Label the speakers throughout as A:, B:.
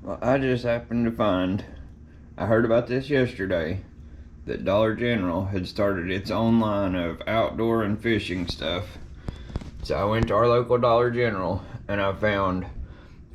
A: Well, I just happened to find, I heard about this yesterday, that Dollar General had started its own line of outdoor and fishing stuff. So I went to our local Dollar General and I found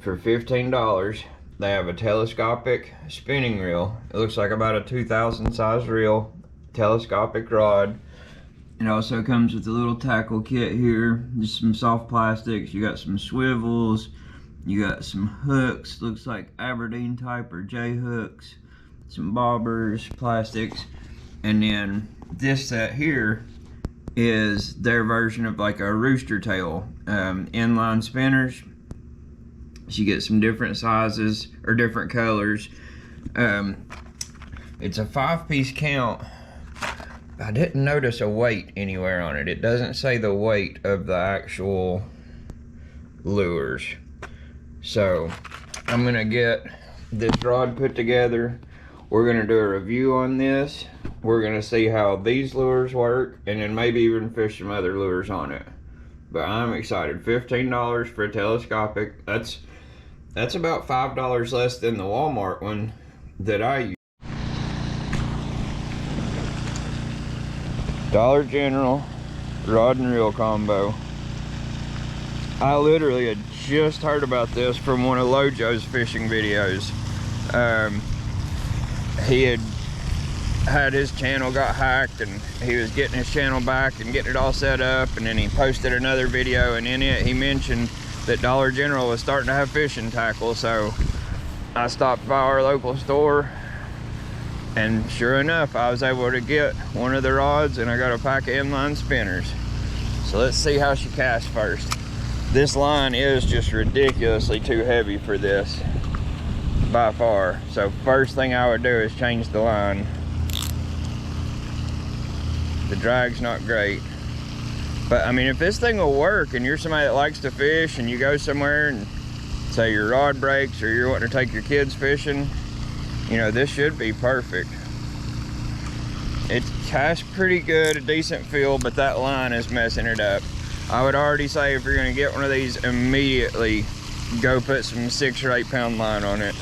A: for $15 they have a telescopic spinning reel. It looks like about a 2000 size reel, telescopic rod. It also comes with a little tackle kit here, just some soft plastics. You got some swivels, you got some hooks, looks like Aberdeen type or J hooks, some bobbers, plastics, and then this set here is their version of like a rooster tail inline spinners. So you get some different sizes or different colors. It's a 5-piece count. I didn't notice a weight anywhere on it. It doesn't say the weight of the actual lures. So I'm gonna get this rod put together. We're gonna do a review on this. We're gonna see how these lures work and then maybe even fish some other lures on it. But I'm excited. $15 for a telescopic. That's about $5 less than the Walmart one that I use. Dollar General rod and reel combo. I literally had just heard about this from one of Lojo's fishing videos. He had his channel got hacked and he was getting his channel back and getting it all set up, and then he posted another video, and in it he mentioned that Dollar General was starting to have fishing tackle. So I stopped by our local store, and sure enough, I was able to get one of the rods and I got a pack of inline spinners. So let's see how she casts first. This line is just ridiculously too heavy for this, by far. So first thing I would do is change the line. The drag's not great. But I mean, if this thing will work and you're somebody that likes to fish and you go somewhere and say your rod breaks or you're wanting to take your kids fishing, you know, this should be perfect. It casts pretty good, a decent feel, but that line is messing it up. I would already say if you're gonna get one of these, immediately go put some 6 or 8 pound line on it.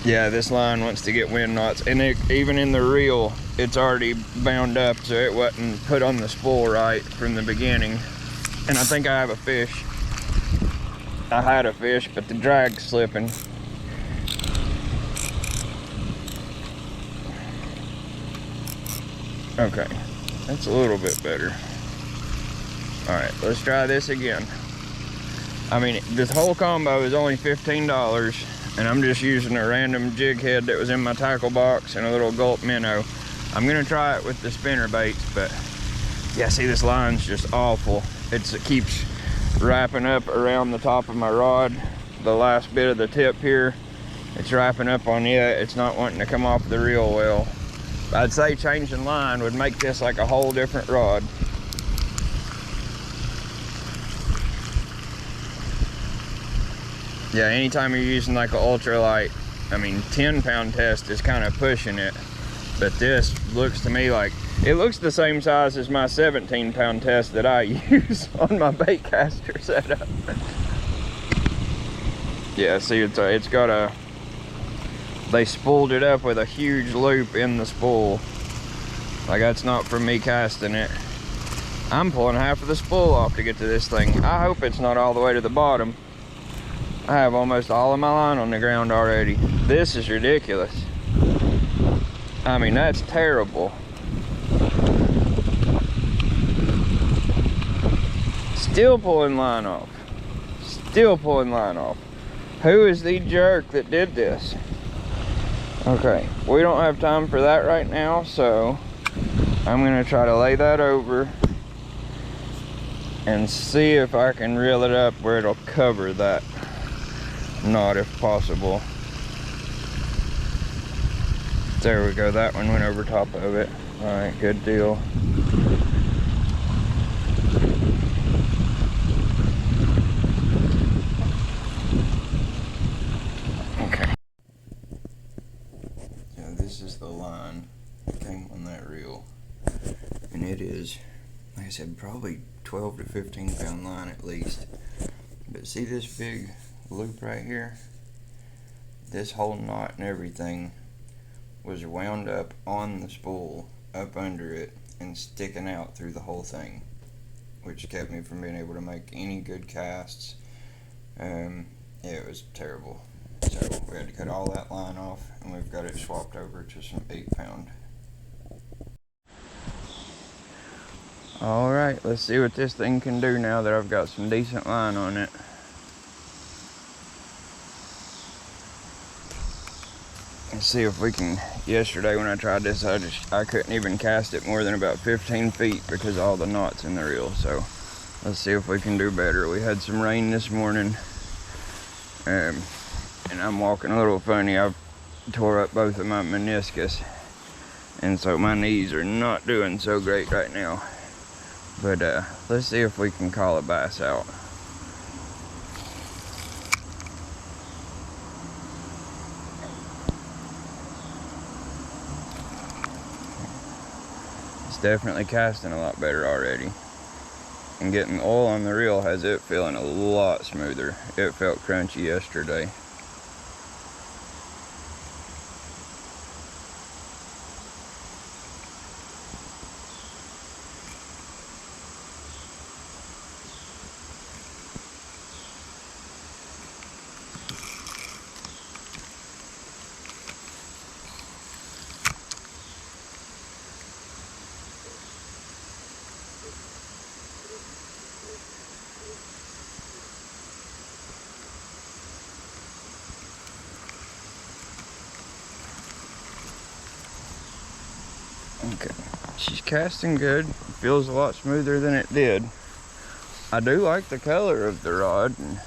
A: Yeah, this line wants to get wind knots, and even in the reel, it's already bound up, so it wasn't put on the spool right from the beginning. And I think I have a fish. I had a fish, but the drag's slipping. Okay, that's a little bit better. All right, let's try this again. I mean, this whole combo is only $15, and I'm just using a random jig head that was in my tackle box and a little gulp minnow. I'm gonna try it with the spinner baits, but yeah, see, this line's just awful. It keeps wrapping up around the top of my rod, the last bit of the tip here. It's wrapping up on it. It's not wanting to come off the reel well. I'd say changing line would make this like a whole different rod. Yeah, anytime you're using like an ultralight, I mean, 10 pound test is kind of pushing it, but this looks to me like, it looks the same size as my 17 pound test that I use on my bait caster setup. Yeah, see, it's got a, they spooled it up with a huge loop in the spool. Like, that's not from me casting it. I'm pulling half of the spool off to get to this thing. I hope it's not all the way to the bottom. I have almost all of my line on the ground already. This is ridiculous. I mean, that's terrible. Still pulling line off. Still pulling line off. Who is the jerk that did this? Okay, we don't have time for that right now, so I'm gonna try to lay that over and see if I can reel it up where it'll cover that knot if possible. There we go, that one went over top of it. All right, good deal. Okay. Now this is the line that came on that reel. And it is, like I said, probably 12 to 15 pound line at least. But see this big loop right here? This whole knot and everything was wound up on the spool, up under it, and sticking out through the whole thing, which kept me from being able to make any good casts. Yeah, it was terrible. So we had to cut all that line off, and we've got it swapped over to some 8-pound. Alright, let's see what this thing can do now that I've got some decent line on it. Let's see if we can. Yesterday when I tried this, I couldn't even cast it more than about 15 feet because of all the knots in the reel. So let's see if we can do better. We had some rain this morning, and I'm walking a little funny. I've tore up both of my meniscus, and so my knees are not doing so great right now. But let's see if we can call a bass out. It's definitely casting a lot better already. And getting oil on the reel has it feeling a lot smoother. It felt crunchy yesterday. Okay, she's casting good. It feels a lot smoother than it did. I do like the color of the rod and,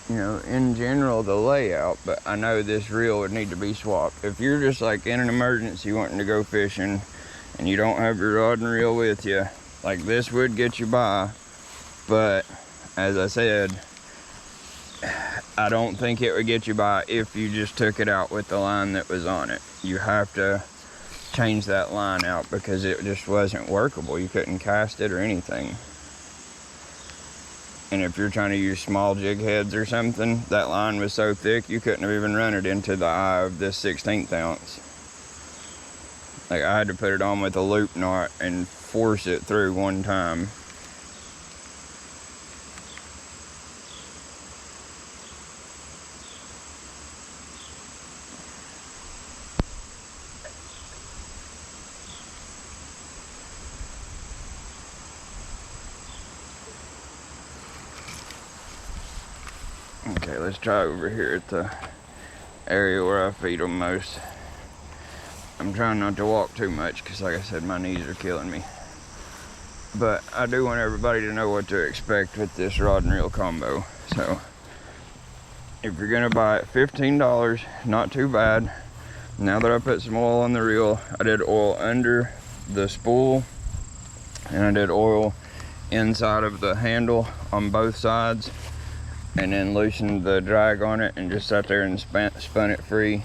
A: you know, in general the layout, but I know this reel would need to be swapped. If you're just like in an emergency wanting to go fishing and you don't have your rod and reel with you, like this would get you by, but as I said, I don't think it would get you by if you just took it out with the line that was on it. You have to change that line out because it just wasn't workable. You couldn't cast it or anything. And if you're trying to use small jig heads or something, that line was so thick you couldn't have even run it into the eye of this 1/16 ounce. Like, I had to put it on with a loop knot and force it through one time. Okay, let's try over here at the area where I feed them most. I'm trying not to walk too much because, like I said, my knees are killing me. But I do want everybody to know what to expect with this rod and reel combo. So, if you're gonna buy it, $15, not too bad. Now that I put some oil on the reel, I did oil under the spool and I did oil inside of the handle on both sides, and then loosened the drag on it and just sat there and spun it free.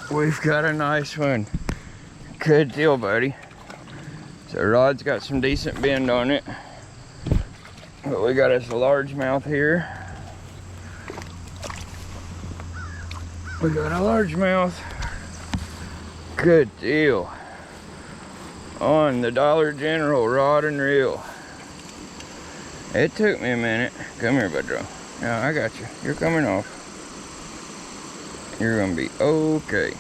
A: We've got a nice one. Good deal, buddy. So rod's got some decent bend on it, but we got us a largemouth here. We got a largemouth. Good deal. On the Dollar General rod and reel. It took me a minute. Come here, Budro. Now I got you. You're coming off. You're gonna be okay.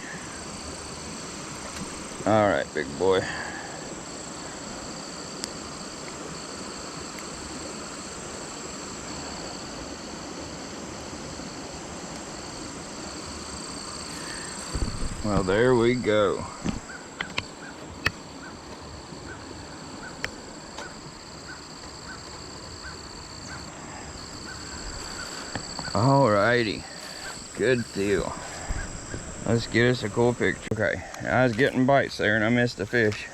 A: All right, big boy. Well, there we go. Alrighty, good deal. Let's get us a cool picture. Okay, I was getting bites there and I missed the fish.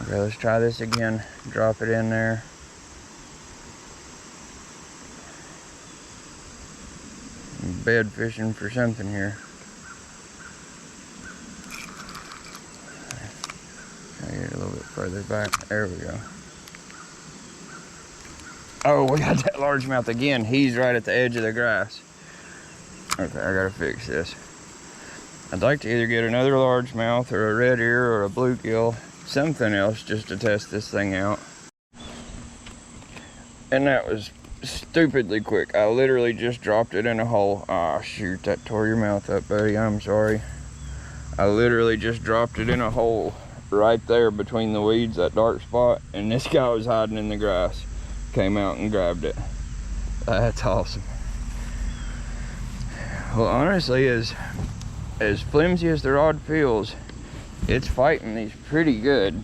A: Okay, let's try this again. Drop it in there. bed fishing for something here. Try to get a little bit further back. There we go. Oh, we got that largemouth again. He's right at the edge of the grass. Okay, I gotta fix this. I'd like to either get another largemouth or a red ear or a bluegill, something else just to test this thing out. And that was stupidly quick. I literally just dropped it in a hole. Ah, shoot, that tore your mouth up, buddy. I'm sorry. I literally just dropped it in a hole right there between the weeds, that dark spot, and this guy was hiding in the grass. Came out and grabbed it. That's awesome. Well, honestly, as flimsy as the rod feels, it's fighting these pretty good.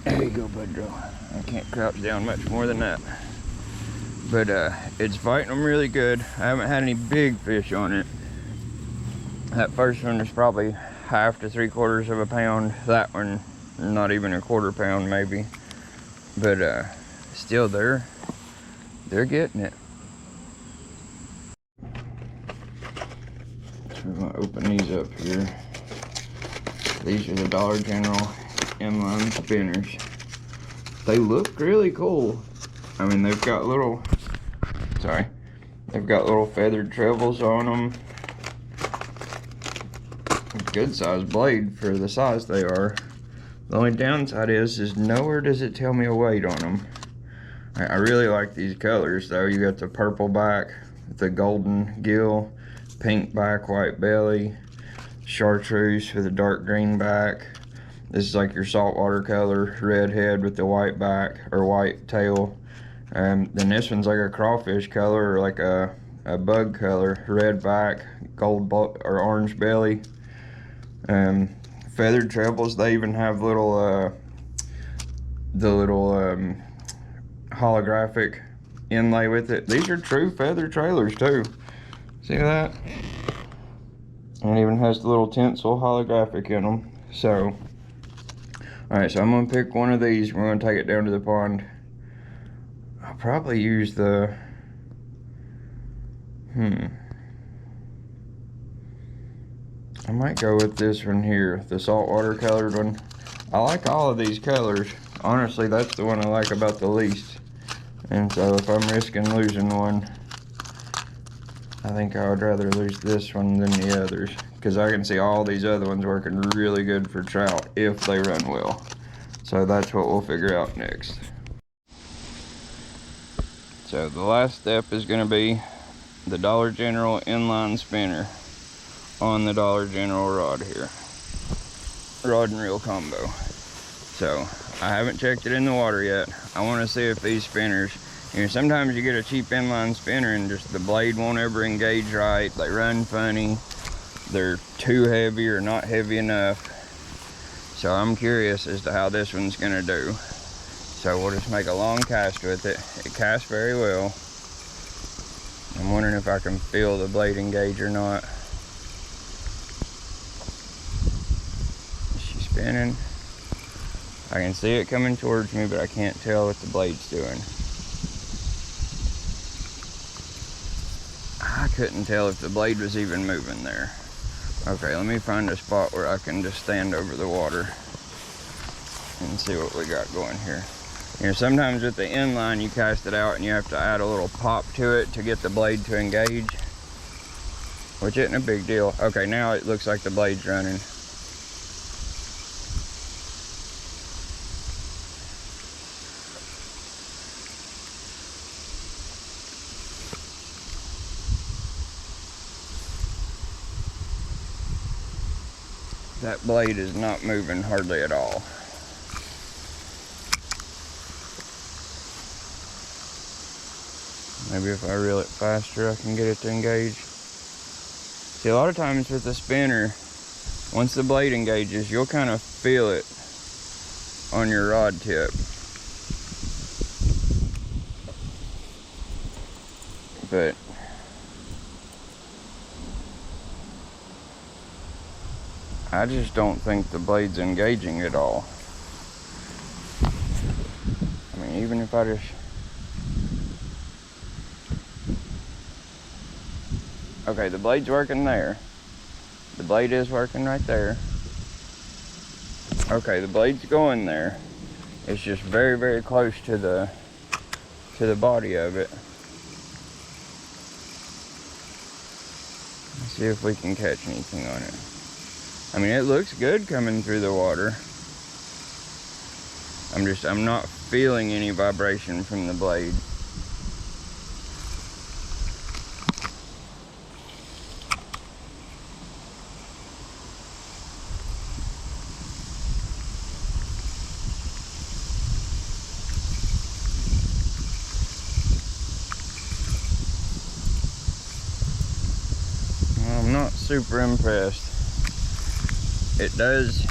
A: There you go, Budro. I can't crouch down much more than that. But it's fighting them really good. I haven't had any big fish on it. That first one was probably 1/2 to 3/4 of a pound. That one, not even a 1/4 pound maybe. But still, they're getting it. So we're gonna open these up here. These are the Dollar General inline spinners. They look really cool. I mean, they've got little feathered trebles on them. Good size blade for the size they are. The only downside is nowhere does it tell me a weight on them. I really like these colors though. You got the purple back, the golden gill, pink back, white belly, chartreuse with a dark green back. This is like your saltwater color, red head with the white back or white tail. Then this one's like a crawfish color or like a bug color, red back, gold or orange belly. Feathered trebles. They even have little holographic inlay with it. These are true feather trailers too. See that? And it even has the little tinsel holographic in them. So, alright, so I'm gonna pick one of these. We're gonna take it down to the pond. I'll probably use the I might go with this one here, the saltwater colored one. I like all of these colors. Honestly, that's the one I like about the least. And so if I'm risking losing one, I think I would rather lose this one than the others, because I can see all these other ones working really good for trout if they run well. So that's what we'll figure out next. So the last step is going to be the Dollar General inline spinner on the Dollar General rod here. Rod and reel combo. So I haven't checked it in the water yet. I want to see if these spinners, you know, sometimes you get a cheap inline spinner and just the blade won't ever engage right. They run funny. They're too heavy or not heavy enough. So I'm curious as to how this one's gonna do. So we'll just make a long cast with it. It casts very well. I'm wondering if I can feel the blade engage or not. Is she spinning? I can see it coming towards me, but I can't tell what the blade's doing. I couldn't tell if the blade was even moving there. Okay, let me find a spot where I can just stand over the water and see what we got going here. You know, sometimes with the inline, you cast it out and you have to add a little pop to it to get the blade to engage, which isn't a big deal. Okay, now it looks like the blade's running. That blade is not moving hardly at all. Maybe if I reel it faster, I can get it to engage. See, a lot of times with the spinner, once the blade engages, you'll kind of feel it on your rod tip. But I just don't think the blade's engaging at all. I mean, even if I just... Okay, the blade's working there. The blade is working right there. Okay, the blade's going there. It's just very, very close to the body of it. Let's see if we can catch anything on it. I mean, it looks good coming through the water. I'm not feeling any vibration from the blade. I'm not super impressed. It does